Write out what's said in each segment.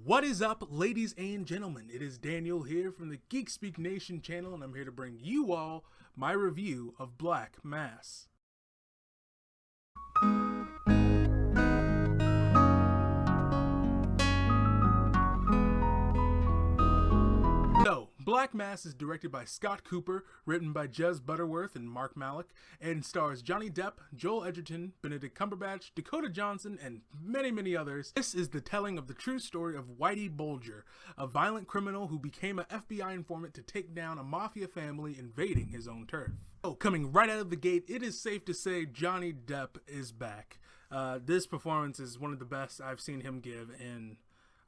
What is up, ladies and gentlemen? It is Daniel here from the Geek Speak Nation channel, and I'm here to bring you all my review of Black Mass. So, Black Mass is directed by Scott Cooper, written by Jez Butterworth and Mark Malik, and stars Johnny Depp, Joel Edgerton, Benedict Cumberbatch, Dakota Johnson, and many others. This is the telling of the true story of Whitey Bulger, a violent criminal who became an FBI informant to take down a mafia family invading his own turf. Oh, coming right out of the gate, it is safe to say Johnny Depp is back. This performance is one of the best I've seen him give in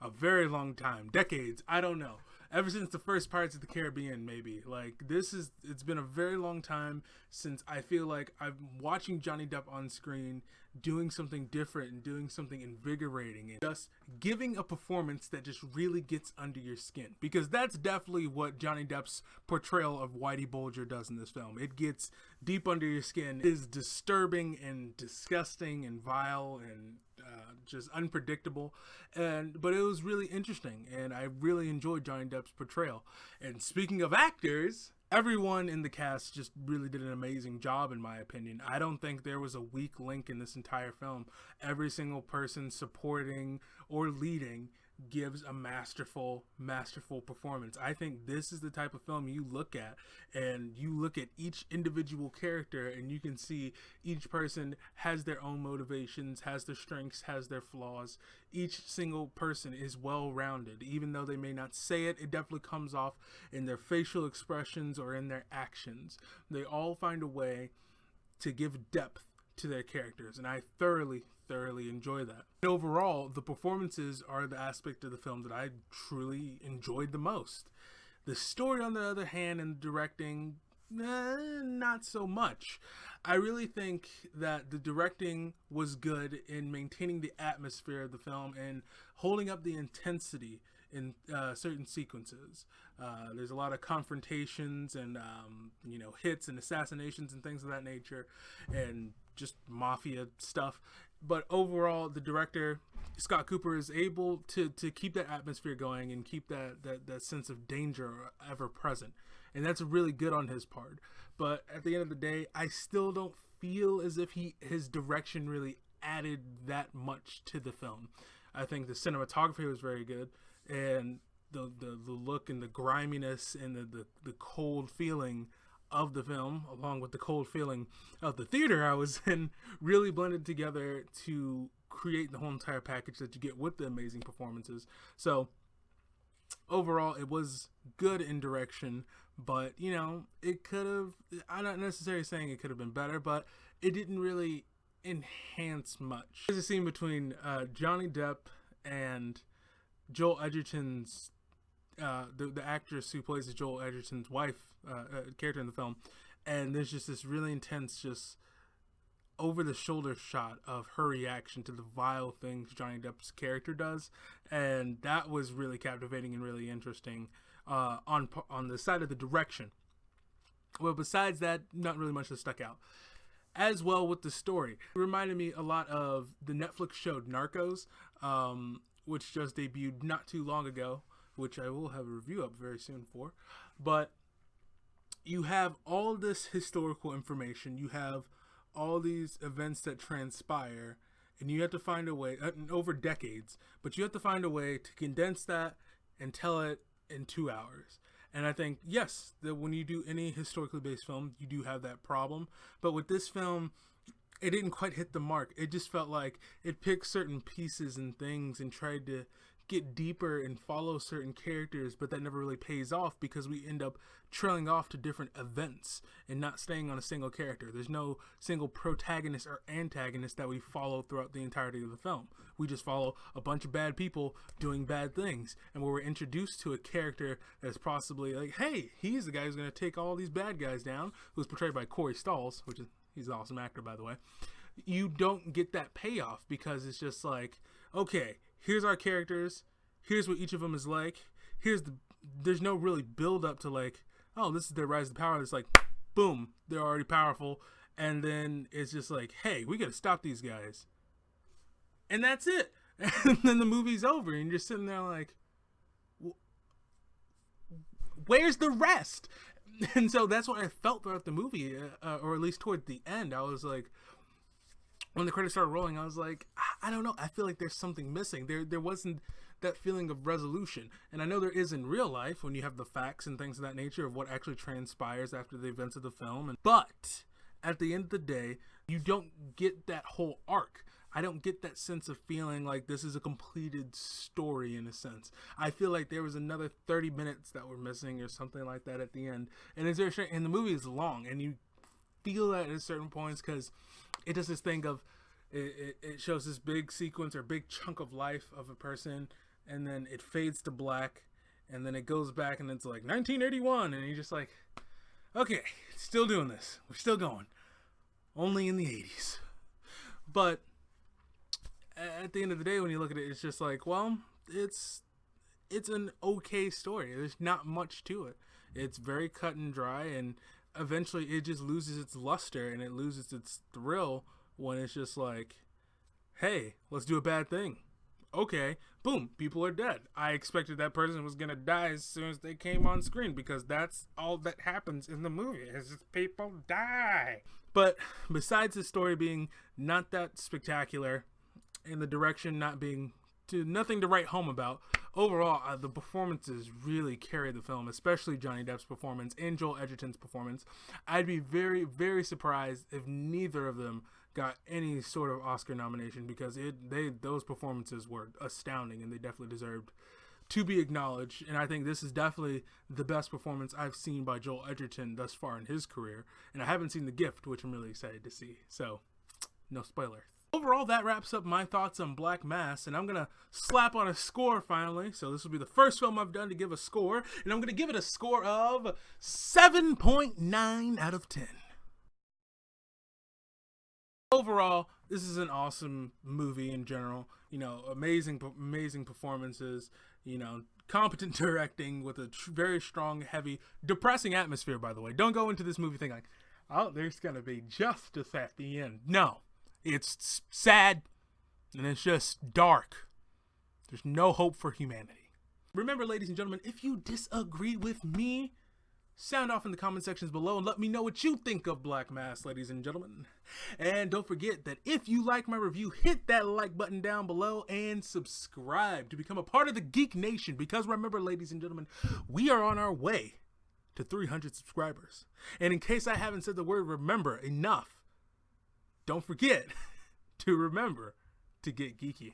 a very long time. Decades, I don't know. Ever since the first Pirates of the Caribbean, maybe. It's been a very long time since I feel like I'm watching Johnny Depp on screen doing something different and doing something invigorating and just giving a performance that just really gets under your skin. Because that's definitely what Johnny Depp's portrayal of Whitey Bulger does in this film. It gets deep under your skin. It is disturbing and disgusting and vile and just unpredictable, but it was really interesting, and I really enjoyed Johnny Depp's portrayal. And speaking of actors, everyone in the cast just really did an amazing job, in my opinion. I don't think there was a weak link in this entire film. Every single person supporting or leading gives a masterful performance. I think this is the type of film you look at, and you look at each individual character, and you can see each person has their own motivations, has their strengths, has their flaws. Each single person is well-rounded. Even though they may not say it, it definitely comes off in their facial expressions or in their actions. They all find a way to give depth to their characters, and I thoroughly enjoy that. And overall, the performances are the aspect of the film that I truly enjoyed the most. The story, on the other hand, and the directing, not so much. I really think that the directing was good in maintaining the atmosphere of the film and holding up the intensity in certain sequences. There's a lot of confrontations and hits and assassinations and things of that nature, and just mafia stuff. But overall, the director, Scott Cooper, is able to keep that atmosphere going and keep that sense of danger ever present. And that's really good on his part. But at the end of the day, I still don't feel as if his direction really added that much to the film. I think the cinematography was very good, and the look and the griminess and the cold feeling of the film, along with the cold feeling of the theater I was in, really blended together to create the whole entire package that you get with the amazing performances. So overall, it was good in direction, but it could have, I'm not necessarily saying it could have been better, but it didn't really enhance much. There's a scene between Johnny Depp and Joel Edgerton's the actress who plays Joel Edgerton's wife, character in the film, and there's just this really intense, just over-the-shoulder shot of her reaction to the vile things Johnny Depp's character does, and that was really captivating and really interesting on the side of the direction. Well, besides that, not really much that stuck out. As well with the story, it reminded me a lot of the Netflix show Narcos, which just debuted not too long ago, which I will have a review up very soon for. But you have all this historical information, you have all these events that transpire, and you have to find a way, over decades, but you have to find a way to condense that and tell it in 2 hours. And I think, yes, that when you do any historically based film, you do have that problem. But with this film, it didn't quite hit the mark. It just felt like it picked certain pieces and things and tried to get deeper and follow certain characters, but that never really pays off because we end up trailing off to different events and not staying on a single character. There's no single protagonist or antagonist that we follow throughout the entirety of the film. We just follow a bunch of bad people doing bad things, and where we're introduced to a character that's possibly like, hey, he's the guy who's going to take all these bad guys down, who's portrayed by Corey Stalls, he's an awesome actor, by the way. You don't get that payoff because it's just like, okay, here's our characters, here's what each of them is like, there's no really build up to like, oh, this is their rise to power. It's like, boom, they're already powerful, and then it's just like, hey, we gotta stop these guys. And that's it. And then the movie's over, and you're just sitting there like, where's the rest? And so that's what I felt throughout the movie, or at least toward the end. I was like, when the credits started rolling, I was like, I don't know. I feel like there's something missing. There wasn't that feeling of resolution. And I know there is in real life when you have the facts and things of that nature of what actually transpires after the events of the film. But at the end of the day, you don't get that whole arc. I don't get that sense of feeling like this is a completed story in a sense. I feel like there was another 30 minutes that were missing or something like that at the end. And and the movie is long, and you feel that at certain points because it does this thing of it shows this big sequence or big chunk of life of a person, and then it fades to black, and then it goes back and it's like 1981, and you're just like, okay, still doing this. We're still going. Only in the 80s. But at the end of the day, when you look at it, it's just like, well, it's an okay story. There's not much to it. It's very cut and dry, and eventually it just loses its luster and it loses its thrill when it's just like, hey, let's do a bad thing. Okay, boom, people are dead. I expected that person was gonna die as soon as they came on screen because that's all that happens in the movie is just people die. But besides the story being not that spectacular and the direction not being nothing to write home about, overall the performances really carry the film, especially Johnny Depp's performance and Joel Edgerton's performance. I'd be very, very surprised if neither of them got any sort of Oscar nomination because those performances were astounding and they definitely deserved to be acknowledged. And I think this is definitely the best performance I've seen by Joel Edgerton thus far in his career. And I haven't seen The Gift, which I'm really excited to see. So, no spoiler. Overall, that wraps up my thoughts on Black Mass, and I'm going to slap on a score finally. So this will be the first film I've done to give a score, and I'm going to give it a score of 7.9 out of 10. Overall, this is an awesome movie in general. You know, amazing performances, you know, competent directing with a very strong, heavy, depressing atmosphere, by the way. Don't go into this movie thinking like, oh, there's going to be justice at the end. No. It's sad, and it's just dark. There's no hope for humanity. Remember, ladies and gentlemen, if you disagree with me, sound off in the comment sections below and let me know what you think of Black Mass, ladies and gentlemen. And don't forget that if you like my review, hit that like button down below and subscribe to become a part of the Geek Nation. Because remember, ladies and gentlemen, we are on our way to 300 subscribers. And in case I haven't said the word remember enough, don't forget to remember to get geeky.